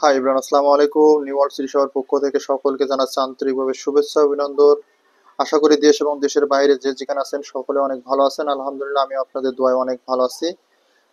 High Ibran, আসসালামু আলাইকুম। New world city সবার পক্ষ থেকে সকলকে জানাচ্ছি আন্তরিকভাবে শুভেচ্ছা অভিনন্দন। আশা করি দেশ এবং দেশের বাইরে যে যেখানে আছেন সকলে অনেক ভালো আছেন। আলহামদুলিল্লাহ, আমি আপনাদের দোয়ায় অনেক ভালো আছি।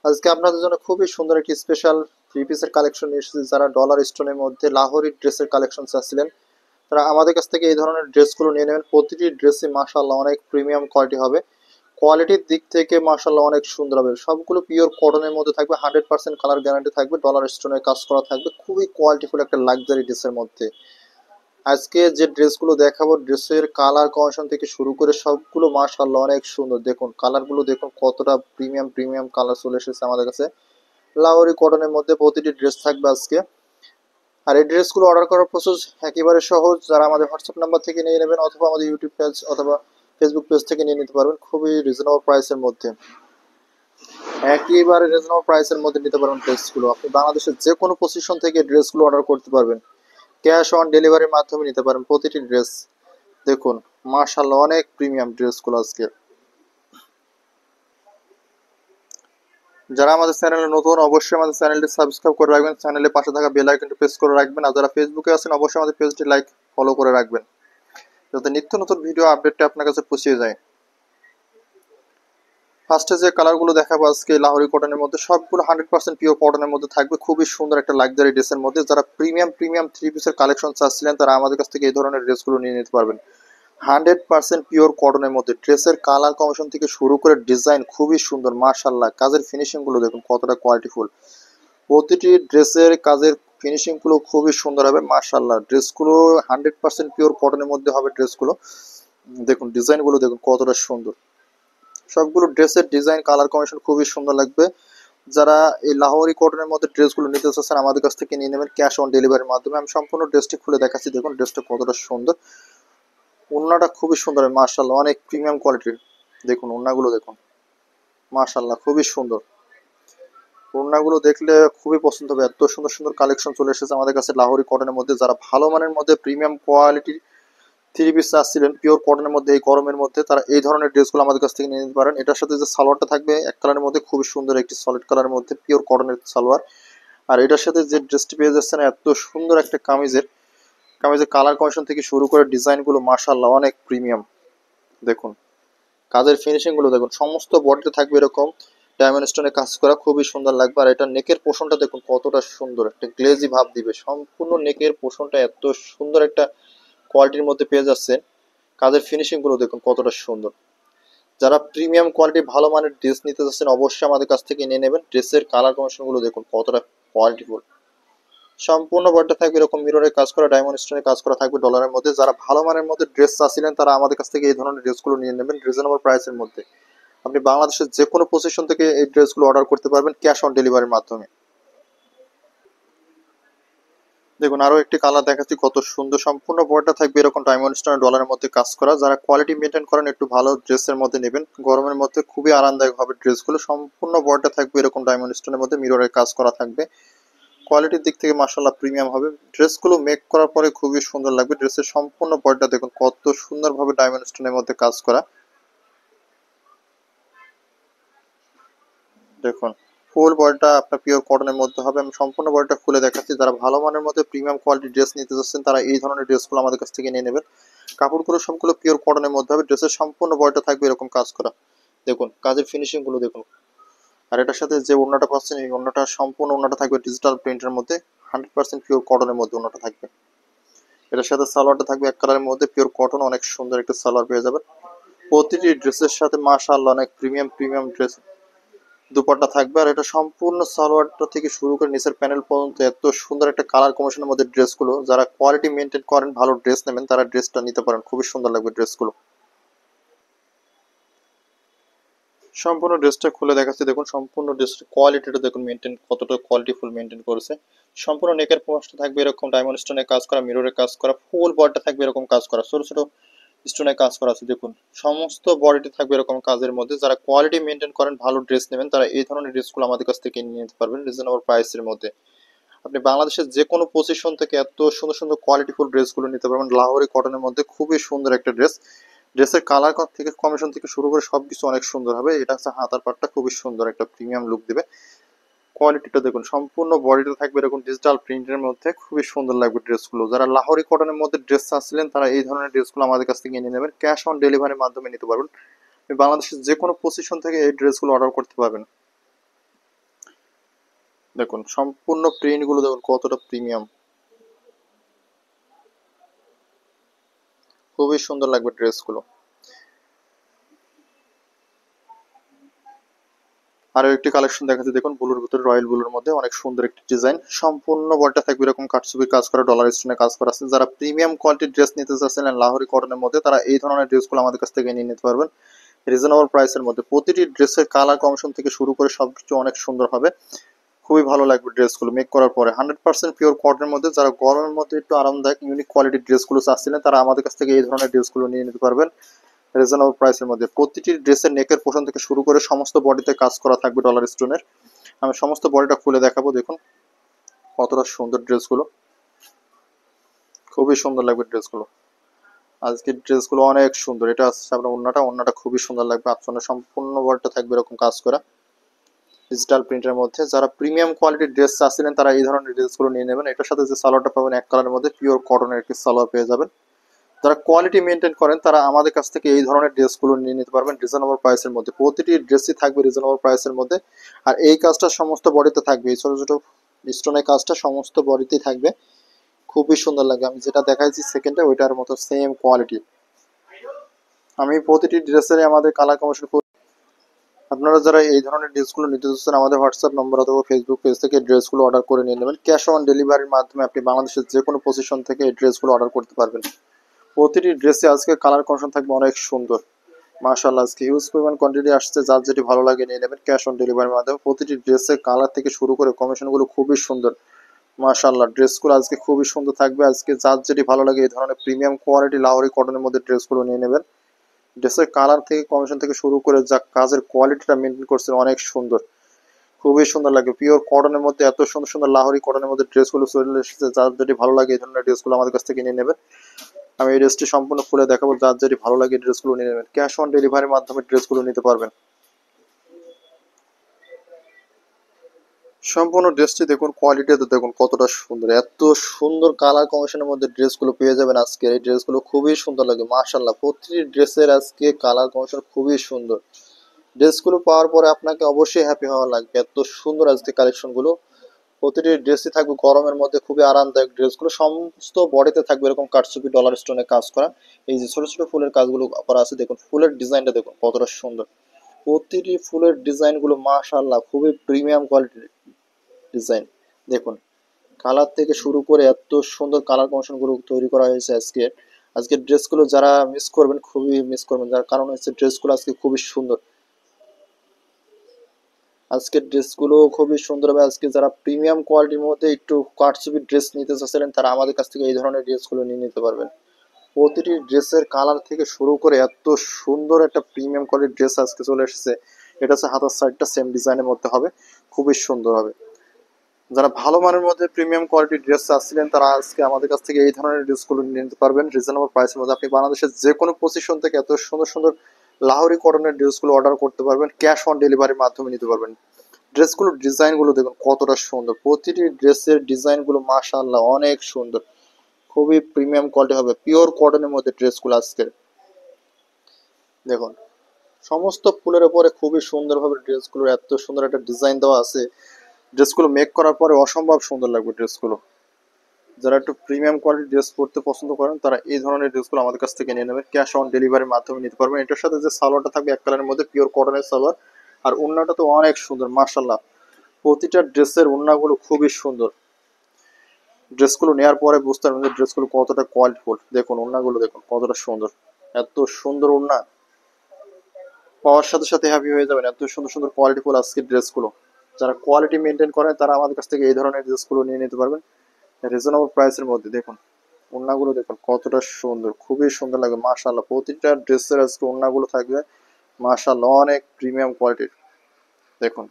আজকে আপনাদের জন্য খুবই সুন্দর একটি স্পেশাল থ্রি পিসের কালেকশন নিয়ে এসেছি। যারা ডলার স্টোনের মধ্যে লাহোরি ড্রেসের কালেকশন চাচ্ছিলেন তারা আমাদের কাছ থেকে এই ধরনের ড্রেসগুলো নিয়ে নেবেন। প্রতিটি ড্রেসই মাশাআল্লাহ অনেক প্রিমিয়াম কোয়ালিটি হবে। কোয়ালিটির দিক থেকে মাশাআল্লাহ অনেক সুন্দর হবে। সবগুলো পিওর কটনের মধ্যে থাকবে, 100% কালার গ্যারান্টি থাকবে, ডলার স্টোনের কাজ করা থাকবে, খুবই কোয়ালিটিফুল একটা লাক্সারি ড্রেসের মধ্যে। আজকে যে ড্রেসগুলো দেখাবো, ড্রেসের কালার কমিশন থেকে শুরু করে সবগুলো মাশাআল্লাহ অনেক সুন্দর। দেখুন কালারগুলো, দেখুন কতটা প্রিমিয়াম প্রিমিয়াম কালার চলে এসেছে আমাদের কাছে। লাহোরি কটনের মধ্যে প্রতিটি ড্রেস থাকবে আজকে। আর এই ড্রেসগুলো অর্ডার করার প্রসেস একেবারে সহজ। যারা আমাদের হোয়াটসঅ্যাপ নাম্বার থেকে নিয়ে নেবেন অথবা আমাদের ইউটিউব পেজ অথবা ফেসবুক পেজ থেকে নিয়ে নিতে পারবেন খুবই রিজনেবল প্রাইসের মধ্যে। একেবারে রিজনেবল প্রাইসের মধ্যে নিতে পারবেন ড্রেসগুলো। আপনি বাংলাদেশের যে কোনো পজিশন থেকে ড্রেসগুলো অর্ডার করতে পারবেন। ক্যাশ অন ডেলিভারির মাধ্যমে নিতে পারেন প্রতিটি ড্রেস। দেখুন মাশাআল্লাহ অনেক প্রিমিয়াম ড্রেসগুলো আজকে। যারা আমাদের চ্যানেলে নতুন অবশ্যই আমাদের চ্যানেলটি সাবস্ক্রাইব করে রাখবেন, চ্যানেলের পাশে থাকা বেল আইকনটি প্রেস করে রাখবেন। আর যারা ফেসবুকে আছেন অবশ্যই আমাদের পেজটি লাইক ফলো করে রাখবেন, যাতে নিত্য নতুন ভিডিও আপডেটটা আপনার কাছে পৌঁছে যায়। ফার্স্টে যে কালারগুলো দেখাবো আজকে লাহোরি কটনের মধ্যে, সবগুলো 100% পিওর কটনের মধ্যে থাকবে, খুবই সুন্দর একটা লাক্সারি ড্রেসের মধ্যে। যারা প্রিমিয়াম প্রিমিয়াম থ্রি পিসের কালেকশন চাচ্ছিলেন তারা আমাদের কাছ থেকে এই ধরনের ড্রেসগুলো নিয়ে নিতে পারবেন। 100% পিওর কটনের মধ্যে ড্রেসের কালার কমিশন থেকে শুরু করে ডিজাইন খুবই সুন্দর মাশাআল্লাহ। কাজের ফিনিশিং গুলো দেখুন কতটা কোয়ালিটিফুল। প্রতিটি ড্রেসের কাজের ফিনিশিং গুলো খুবই সুন্দর হবে মাশাআল্লাহ। ড্রেসগুলো 100% পিওর কটনের মধ্যে হবে ড্রেসগুলো। দেখুন ডিজাইন গুলো দেখুন কতটা সুন্দর। সবগুলো ড্রেসের ডিজাইন কালার কম্বিনেশন খুবই সুন্দর লাগবে। যারা এই লাহোরি কটনের মধ্যে ড্রেসগুলো নিতে চাচ্ছেন আমাদের কাছ থেকে নিয়ে নেবেন ক্যাশ অন ডেলিভারির মাধ্যমে। আমি সম্পূর্ণ ড্রেসটি খুলে দেখাচ্ছি, দেখুন ড্রেসটা কতটা সুন্দর। ওড়নাটা খুবই সুন্দর মাশাআল্লাহ, অনেক প্রিমিয়াম কোয়ালিটির। দেখুন ওড়নাগুলো দেখুন মাশাআল্লাহ খুবই সুন্দর। ওড়নাগুলো দেখলে খুবই পছন্দ হবে, এত সুন্দর সুন্দর কালেকশন চলে এসেছে আমাদের কাছে লাহোরি কটনের মধ্যে। যারা ভালো মানের মধ্যে প্রিমিয়াম কোয়ালিটির থ্রি পিস চাচ্ছিলেন পিওর কটনের মধ্যে এই গরমের মধ্যে, তারা এই ধরনের ড্রেসগুলো আমাদের কাছ থেকে নিয়ে নিতে পারেন। এটার সাথে যে সালোয়ারটা থাকবে এক কালারের মধ্যে, খুবই সুন্দর একটি সলিড কালারের মধ্যে পিওর কটনের সালোয়ার। আর এটার সাথে যে ড্রেসটি পেয়ে যাচ্ছেন এত সুন্দর একটা কামিজের কামিজের কালার কমিশন থেকে শুরু করে ডিজাইনগুলো মাশাআল্লাহ অনেক প্রিমিয়াম। দেখুন কাজের ফিনিশিং গুলো দেখুন, সমস্ত বডিতে থাকবে এরকম ডায়মন্ড স্টোনে কাজ করা, খুবই সুন্দর লাগবে। আর এটা নেকের পোর্শনটা দেখুন কতটা সুন্দর, একটা গ্লেজি ভাব দিবে সম্পূর্ণ নেকের পোর্শনটা, এত সুন্দর একটা কোয়ালিটির মধ্যে পেয়ে যাচ্ছেন। কাজের ফিনিশিং গুলো দেখুন কতটা সুন্দর। যারা প্রিমিয়াম কোয়ালিটি ভালো মানের ড্রেস নিতে চাচ্ছেন অবশ্যই আমাদের কাছ থেকে নিয়ে নেবেন। ড্রেসের কালার কম্বিনেশন গুলো দেখুন কতটা কোয়ালিটিফুল। সম্পূর্ণ বডিটা থাকবে এরকম মিররের কাজ করা, ডায়মন্ড স্টোনের কাজ করা থাকবে ডলারের মধ্যে। যারা ভালো মানের মধ্যে ড্রেস চাচ্ছিলেন তারা আমাদের কাছ থেকে এই ধরনের ড্রেসগুলো নিয়ে নেবেন রিজনেবল প্রাইসের মধ্যে। আপনি বাংলাদেশের যে কোনো পজিশন থেকে এই ড্রেসগুলো অর্ডার করতে পারবেন ক্যাশ অন ডেলিভারির মাধ্যমে। দেখুন আরো একটি কালার দেখাচ্ছি কত সুন্দর। সম্পূর্ণ বডিটা থাকবে এরকম ডায়মন্ড স্টোন ডলারের মধ্যে কাজ করা। যারা কোয়ালিটি মেনটেন করেন একটু ভালো ড্রেসের মধ্যে নেবেন, গরমের মধ্যে খুবই আরামদায়ক হবে ড্রেসগুলো। সম্পূর্ণ বডিটা থাকবে এরকম ডায়মন্ড স্টোনের মধ্যে মিররের কাজ করা থাকবে। কোয়ালিটির দিক থেকে মাশাআল্লাহ প্রিমিয়াম হবে। ড্রেসগুলো মেক করার পরে খুবই সুন্দর লাগবে। ড্রেসের সম্পূর্ণ বডিটা দেখুন কত সুন্দরভাবে ডায়মন্ড স্টোনের মধ্যে কাজ করা। দেখুন ফুল বডিটা আপনার পিওর কটনের মধ্যে হবে। আমি সম্পূর্ণ বডিটা খুলে দেখাচ্ছি। যারা ভালো মানের মধ্যে প্রিমিয়াম কোয়ালিটির ড্রেস নিতে চাচ্ছেন তারা এই ধরনের ড্রেসগুলো আমাদের কাছ থেকে নিয়ে নেবেন। কাপড়গুলো সবগুলো পিওর কটনের মধ্যে হবে। ড্রেসের সম্পূর্ণ বডিটা থাকবে এরকম কাজ করা। দেখুন কাজের ফিনিশিং গুলো দেখুন। আর এটার সাথে যে ওড়নাটা পাচ্ছেন এই ওড়নাটা সম্পূর্ণ ওড়নাটা থাকবে ডিজিটাল প্রিন্টের মধ্যে, 100% পিওর কটনের মধ্যে ওড়নাটা থাকবে। এটার সাথে সালোয়ারটা থাকবে এক কালারের মধ্যে পিওর কটন, অনেক সুন্দর একটা সালোয়ার পেয়ে যাবেন। প্রতিটি ড্রেসের সাথে মাশাআল্লাহ অনেক প্রিমিয়াম প্রিমিয়াম ড্রেস দুপাট্টা থাকবে। আর এটা সম্পূর্ণ সালোয়ারটা থেকে শুরু করে নিচের প্যানেল পর্যন্ত এত সুন্দর একটা কালার কম্বিনেশনের মধ্যে ড্রেসগুলো। যারা কোয়ালিটি মেনটেন করেন, ভালো ড্রেস নেবেন, তারা ড্রেসটা নিতে পারেন, খুবই সুন্দর লাগবে ড্রেসগুলো। সম্পূর্ণ ড্রেসটা খুলে দেখাচ্ছি, দেখুন সম্পূর্ণ ড্রেসের কোয়ালিটিটা দেখুন মেনটেন কতটা কোয়ালিটিফুল মেনটেন করেছে। সম্পূর্ণ নেকের পোস্টটা থাকবে এরকম ডায়মন্ড স্টোনের কাজ করা, মিররের কাজ করা, ফুল বডিটা থাকবে এরকম কাজ করা, ছোট ছোট স্টোনের কাজ করা আছে। দেখুন সমস্ত বডিটি থাকবে এরকম কাজের মধ্যে। যারা কোয়ালিটি মেনটেন করেন, ভালো ড্রেস নেবেন, তারা এই ধরনের ড্রেসগুলো আমাদের কাছ থেকে নিয়ে নিতে পারবেন রিজনেবল প্রাইসের মধ্যে। আপনি বাংলাদেশের যে কোনো পজিশন থেকে এত সুন্দর সুন্দর কোয়ালিটিফুল ড্রেসগুলো নিতে পারবেন লাহোরি কটনের মধ্যে। খুবই সুন্দর একটা ড্রেস। ড্রেসের কালার থেকে কমিশন থেকে শুরু করে সবকিছু অনেক সুন্দর হবে। এটা হচ্ছে হাতার পাটটা, খুবই সুন্দর একটা প্রিমিয়াম লুক দেবে। কোয়ালিটিটা দেখুন, সম্পূর্ণ বডিতে থাকবে এরকম ডিজিটাল প্রিন্টের মধ্যে, খুবই সুন্দর লাগবে ড্রেসগুলো। যারা লাহোরি কটনের মধ্যে ড্রেস চাচ্ছিলেন তারা এই ধরনের ড্রেসগুলো আমাদের কাছ থেকে নিয়ে নেবেন, ক্যাশ অন ডেলিভারির মাধ্যমে নিতে পারবেন। বাংলাদেশের যে কোনো পজিশন থেকে এই ড্রেসগুলো অর্ডার করতে পারবেন। দেখুন সম্পূর্ণ প্রিন্টগুলো দেখুন কতটা প্রিমিয়াম, খুবই সুন্দর লাগবে ড্রেসগুলো। আরো একটি কালেকশন দেখাচ্ছি, দেখুন ব্লুর ভিতরে রয়্যাল ব্লুর মধ্যে অনেক সুন্দর একটি ডিজাইন, সম্পূর্ণ বডিটা থাকবে এরকম কাটছবির কাজ করা, ডলার স্টোনে কাজ করা আছে। যারা প্রিমিয়াম কোয়ালিটির ড্রেস নিতে চাচ্ছিলেন লাহোরি কটনের মধ্যে তারা এই ধরনের ড্রেসগুলো আমাদের কাছ থেকে নিয়ে নিতে পারবেন রিজনেবল প্রাইসের মধ্যে। প্রতিটি ড্রেসের কালার কমিশন থেকে শুরু করে সবকিছু অনেক সুন্দর হবে, খুবই ভালো লাগবে ড্রেসগুলো মেক করার পরে। 100% পিওর কটনের মধ্যে যারা গরমের মধ্যে একটু আরামদায়ক ইউনিক কোয়ালিটির ড্রেসগুলো চাচ্ছিলেন তারা আমাদের কাছ থেকে এই ধরনের ড্রেসগুলো নিয়ে নিতে পারবেন রিজনেবল প্রাইসের মধ্যে। প্রতিটি ড্রেসের নেকের পোর্শন থেকে শুরু করে সমস্ত বডিতে কাজ করা থাকবে ডলার স্টোনের। আমি সমস্ত বডিটা খুলে দেখাবো, দেখুন কতটা সুন্দর ড্রেসগুলো, খুবই সুন্দর লাগবে ড্রেসগুলো। আজকের ড্রেসগুলো অনেক সুন্দর। এটা হচ্ছে আপনার ওন্নাটা খুবই সুন্দর লাগবে, আপনার সম্পূর্ণ বডিটা থাকবে এরকম কাজ করা ডিজিটাল প্রিন্টের মধ্যে। যারা প্রিমিয়াম কোয়ালিটির ড্রেস চাচ্ছিলেন তারা এই ধরনের ড্রেসগুলো নিয়ে নেবেন। এটার সাথে যে সালোয়ারটা পাবেন এক কালারের মধ্যে পিওর কটনের একটি সালোয়ার পেয়ে যাবেন। যারা কোয়ালিটি মেনটেন করেন তারা আমাদের কাছ থেকে এই ধরনের ড্রেসগুলো নিয়ে নিতে পারবেন রিজনেবল প্রাইসের মধ্যে। প্রতিটি ড্রেসই থাকবে রিজনেবল প্রাইসের মধ্যে। আর এই কাজটা সমস্ত বডিতে থাকবে, এই ছোট ছোট স্টোনের কাজটা সমস্ত বডিতেই থাকবে, খুবই সুন্দর লাগে। আমি যেটা দেখাইছি সেকেন্ডে ওইটার মতো সেম কোয়ালিটি। আমি প্রতিটি ড্রেসের আমাদের কালার কমিশন। আপনারা যারা এই ধরনের ড্রেসগুলো নিতে চাচ্ছেন আমাদের হোয়াটসঅ্যাপ নম্বর অথবা ফেসবুক পেজ থেকে ড্রেসগুলো অর্ডার করে নিয়ে নেবেন। ক্যাশ অন ডেলিভারির মাধ্যমে আপনি বাংলাদেশের যে কোনো পজিশন থেকে এই ড্রেসগুলো অর্ডার করতে পারবেন। প্রতিটি ড্রেসে আজকে কালার কমিশন থাকবে অনেক সুন্দর, মাশাআল্লাহ। আজকে হিউজ পরিমাণ কোয়ান্টিটি আসছে, যার যেটি ভালো লাগে নিয়ে নেবেন ক্যাশ অন ডেলিভারির মাধ্যমে। প্রতিটি ড্রেসের কালার থেকে শুরু করে কমিশনগুলো খুবই সুন্দর, মাশাআল্লাহ। ড্রেসগুলো আজকে খুবই সুন্দর থাকবে। আজকে যার যেটি ভালো লাগে এই ধরনের প্রিমিয়াম কোয়ালিটি লাহোরি কটনের মধ্যে ড্রেসগুলো নিয়ে নেবেন। ড্রেসের কালার থেকে কমিশন থেকে শুরু করে যা কাজের কোয়ালিটিটা মেনটেন করছে অনেক সুন্দর, খুবই সুন্দর লাগে। পিওর কটনের মধ্যে এত সুন্দর সুন্দর লাহোরি কটনের মধ্যে ড্রেসগুলো চলে এসেছে, যার যেটি ভালো লাগে এই ধরনের ড্রেসগুলো আমাদের কাছ থেকে নিয়ে নেবেন। আমি এই ড্রেসটি সম্পূর্ণ খুলে দেখাবো, যার যেটি ভালো লাগে ড্রেসগুলো নিয়ে নেবেন। ক্যাশ অন ডেলিভারির মাধ্যমে ড্রেসগুলো নিতে পারবেন। সম্পূর্ণ ড্রেসটি দেখুন, কোয়ালিটিতে দেখুন কতটা সুন্দর, এত সুন্দর কালার কম্বিনেশনের মধ্যে ড্রেসগুলো পেয়ে যাবেন আজকে। এই ড্রেসগুলো খুবই সুন্দর লাগে, মাশাআল্লাহ। প্রতিটি ড্রেসের আজকে কালার কম্বিনেশন খুবই সুন্দর। ড্রেসগুলো পাওয়ার পরে আপনাকে অবশ্যই হ্যাপি হওয়া লাগবে, এত সুন্দর আজকে কালেকশনগুলো। প্রতিটি ড্রেসই থাকবে গরমের মধ্যে খুবই আরামদায়ক। ড্রেসগুলো সমস্ত বডিতে থাকবে এরকম কাটছবি ডলার স্টোনে কাজ করা। এই যে ছোট ছোট ফুলের কাজগুলো করা আছে, দেখুন ফুলের ডিজাইনটা দেখুন কতটা সুন্দর। প্রতিটি ফুলের ডিজাইনগুলো মাশাআল্লাহ খুবই প্রিমিয়াম কোয়ালিটির ডিজাইন। দেখুন কালার থেকে শুরু করে এত সুন্দর কালার কম্বিনেশনগুলো তৈরি করা হয়েছে আজকে। আজকের ড্রেসগুলো যারা মিস করবেন খুবই মিস করবেন, যার কারণ হচ্ছে ড্রেসগুলো আজকে খুবই সুন্দর। আজকের ড্রেসগুলো খুবই সুন্দর হবে। আজকে যারা প্রিমিয়াম কোয়ালিটির মধ্যে একটু কাটছবি ড্রেস নিতে চাচ্ছিলেন তারা আমাদের কাছ থেকে এই ধরনের ড্রেসগুলো নিয়ে নিতে পারবেন। প্রতিটি ড্রেসের কালার থেকে শুরু করে এত সুন্দর একটা প্রিমিয়াম কোয়ালিটির ড্রেস আজকে চলে এসেছে। এটা হচ্ছে হাতার সাইডটা সেম ডিজাইনের মধ্যে হবে, খুবই সুন্দর হবে। যারা ভালো মানের মধ্যে প্রিমিয়াম কোয়ালিটির ড্রেস চাচ্ছিলেন তারা আজকে আমাদের কাছ থেকে এই ধরনের ড্রেসগুলো নিয়ে নিতে পারবেন রিজনেবল প্রাইসের মধ্যে। আপনি বাংলাদেশের যে কোনো পজিশন থেকে এত সুন্দর সুন্দর লাহোরি কটনের ড্রেসগুলো অর্ডার করতে পারবেন, ক্যাশ অন ডেলিভারির মাধ্যমে নিতে পারবেন। ড্রেসগুলোর ডিজাইনগুলো দেখুন কতটা সুন্দর, প্রতিটি ড্রেসের ডিজাইনগুলো মাশাআল্লাহ অনেক সুন্দর, খুবই প্রিমিয়াম কোয়ালিটি হবে। পিওর কটনের মধ্যে ড্রেসগুলো আজকের দেখুন, সমস্ত ফুলের উপরে খুবই সুন্দরভাবে ড্রেসগুলোর এত সুন্দর একটা ডিজাইন দেওয়া আছে। ড্রেসগুলো মেক করার পরে অসম্ভব সুন্দর লাগবে ড্রেসগুলো। যারা একটু প্রিমিয়াম কোয়ালিটির ড্রেস পরতে পছন্দ করেন তারা এই ধরনের ড্রেসগুলো আমাদের কাছ থেকে নিয়ে নেবেন, ক্যাশ অন ডেলিভারির মাধ্যমে নিতে পারবেন। এটার সাথে যে সালোয়ারটা থাকবে এক কালারের মধ্যে পিওর কটনের সালোয়ার, আর ওড়নাটা তো অনেক সুন্দর মাশাআল্লাহ। প্রতিটা ড্রেসের ওড়নাগুলো খুবই সুন্দর। ড্রেসগুলো নেওয়ার পরে বুঝতে পারবেন যে ড্রেসগুলো কতটা কোয়ালিটিফুল। দেখুন ওড়নাগুলো দেখুন কতটা সুন্দর, এত সুন্দর ওড়না পাওয়ার সাথে সাথে হ্যাপি হয়ে যাবেন। এত সুন্দর সুন্দর কোয়ালিটিফুল আজকের ড্রেসগুলো। যারা কোয়ালিটি মেনটেন করেন তারা আমাদের কাছ থেকে এই ধরনের ড্রেসগুলো নিয়ে নিতে পারবেন রিজনেবল প্রাইসের মধ্যে। দেখুন ওড়নাগুলো দেখুন কতটা সুন্দর, খুবই সুন্দর লাগে মাশাআল্লাহ। প্রতিটা ড্রেসের আজকে ওড়নাগুলো থাকবে মাশাআল্লাহ অনেক প্রিমিয়াম কোয়ালিটির। দেখুন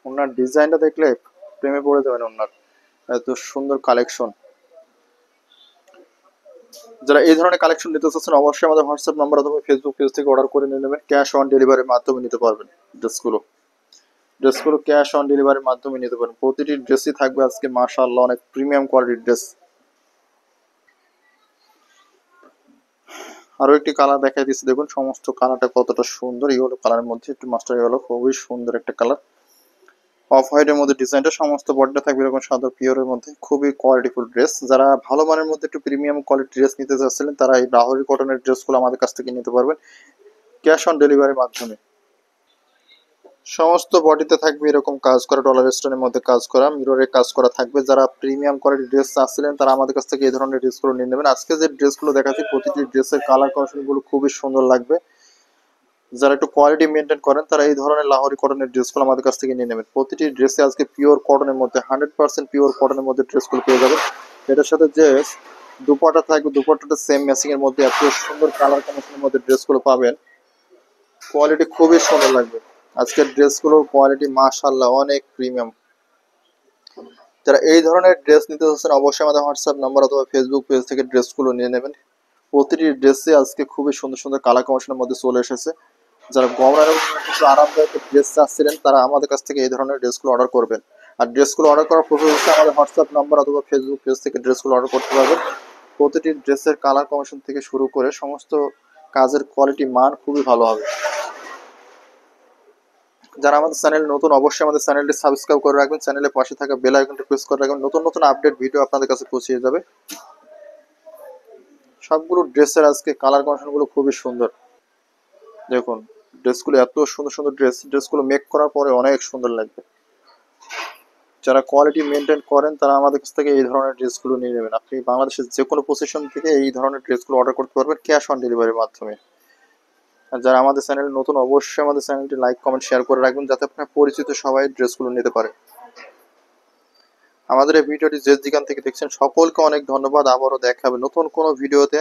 ওড়নার ডিজাইনটা দেখলে প্রেমে পড়ে যাবেন। ওড়নার এত সুন্দর কালেকশন। যারা এই ধরনের কালেকশন নিতে চাচ্ছেন অবশ্যই আমাদের হোয়াটসঅ্যাপ নাম্বার অথবা ফেসবুক পেজ থেকে অর্ডার করে নিয়ে নেবেন, ক্যাশ অন ডেলিভারির মাধ্যমে নিতে পারবেন ড্রেসগুলো। ড্রেসগুলো ক্যাশ অন ডেলিভারির মাধ্যমে নিতে পারেন। প্রতিটি ড্রেসই থাকবে আজকে মাশাআল্লাহ অনেক প্রিমিয়াম কোয়ালিটির ড্রেস। আরো একটি কালার দেখাই দিচ্ছি, দেখুন সমস্ত কালারটা কতটা সুন্দর। ইয়েলো কালারের মধ্যে একটু মাস্টার ইয়েলো, খুবই সুন্দর একটা কালার। অফ হোয়াইটের মধ্যে ডিজাইনটা, সমস্ত বডিটা থাকবে এরকম সাদা পিওরের মধ্যে, খুবই কোয়ালিটিফুল ড্রেস। যারা ভালো মানের মধ্যে একটু প্রিমিয়াম কোয়ালিটির ড্রেস নিতে চাচ্ছিলেন তারা এই লাহোরি কটনের ড্রেসগুলো আমাদের কাছ থেকে নিতে পারবেন ক্যাশ অন ডেলিভারির মাধ্যমে। সমস্ত বডিতে থাকবে এরকম কাজ করা, ডলার স্টোনের মধ্যে কাজ করা, মিররে কাজ করা থাকবে। যারা প্রিমিয়াম কোয়ালিটির ড্রেস চাচ্ছিলেন তারা আমাদের কাছ থেকে এই ধরনের ড্রেসগুলো নিয়ে নেবেন। আজকে যে ড্রেসগুলো দেখাচ্ছি প্রতিটি ড্রেসের কালার কম্বিনেশনগুলো খুবই সুন্দর লাগবে। যারা একটু কোয়ালিটি মেনটেন করেন তারা এই ধরনের লাহোরি কটনের ড্রেসগুলো আমাদের কাছ থেকে নিয়ে নেবেন। প্রতিটি ড্রেসে আজকে পিওর কটনের মধ্যে 100% পিওর কটনের মধ্যে ড্রেসগুলো পেয়ে যাবেন। এটার সাথে যে দুপাটা থাকবে, দুপাটাটা সেম ম্যাচিং এর মধ্যে এত সুন্দর কালার কম্বিনেশনের মধ্যে ড্রেসগুলো পাবেন। কোয়ালিটি খুবই সুন্দর লাগবে। আজকের ড্রেসগুলোর কোয়ালিটি মাশাআল্লাহ অনেক প্রিমিয়াম। যারা এই ধরনের ড্রেস নিতে চাচ্ছেন অবশ্যই আমাদের হোয়াটসঅ্যাপ নাম্বার অথবা ফেসবুক পেজ থেকে ড্রেসগুলো নিয়ে নেবেন। প্রতিটি ড্রেসে আজকে খুবই সুন্দর সুন্দর কালার কম্বিনেশনের মধ্যে চলে এসেছে। যারা গরমের কিছু আরামদায়ক ড্রেস চাচ্ছিলেন তারা আমাদের কাছ থেকে এই ধরনের ড্রেসগুলো অর্ডার করবেন। আর ড্রেসগুলো অর্ডার করার প্রসেস হচ্ছে আমাদের হোয়াটসঅ্যাপ নাম্বার অথবা ফেসবুক পেজ থেকে ড্রেসগুলো অর্ডার করতে পারবেন। প্রতিটি ড্রেসের কালার কম্বিনেশন থেকে শুরু করে সমস্ত কাজের কোয়ালিটি মান খুবই ভালো হবে। যারা আমাদের চ্যানেল নতুন অবশ্যই আমাদের চ্যানেলটি সাবস্ক্রাইব করে রাখবেন, চ্যানেলের পাশে থাকা বেল আইকনটি প্রেস করে রাখবেন, নতুন নতুন আপডেট ভিডিও আপনাদের কাছে পৌঁছে যাবে। সবগুলো ড্রেসের আজকে কালার কম্বিনেশনগুলো খুবই সুন্দর। দেখুন ড্রেসগুলো এত সুন্দর সুন্দর ড্রেসগুলো মেক করার পরে অনেক সুন্দর লাগবে। যারা কোয়ালিটি মেনটেন করেন তারা আমাদের কাছ থেকে এই ধরনের ড্রেসগুলো নিয়ে নেবেন। আপনি বাংলাদেশের যে কোনো পজিশন থেকে এই ধরনের ড্রেসগুলো অর্ডার করতে পারবেন ক্যাশ অন ডেলিভারির মাধ্যমে। আর যারা আমাদের চ্যানেল নতুন অবশ্যই আমাদের চ্যানেলটি লাইক কমেন্ট শেয়ার করে রাখবেন যাতে আপনার পরিচিত সবাই ড্রেসগুলো নিতে পারে। আমাদের এই ভিডিওটি যে যেখান থেকে দেখছেন সকলকে অনেক ধন্যবাদ। আবারও দেখা হবে নতুন কোনো ভিডিওতে।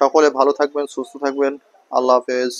সকলে ভালো থাকবেন, সুস্থ থাকবেন। আল্লাহ হাফেজ।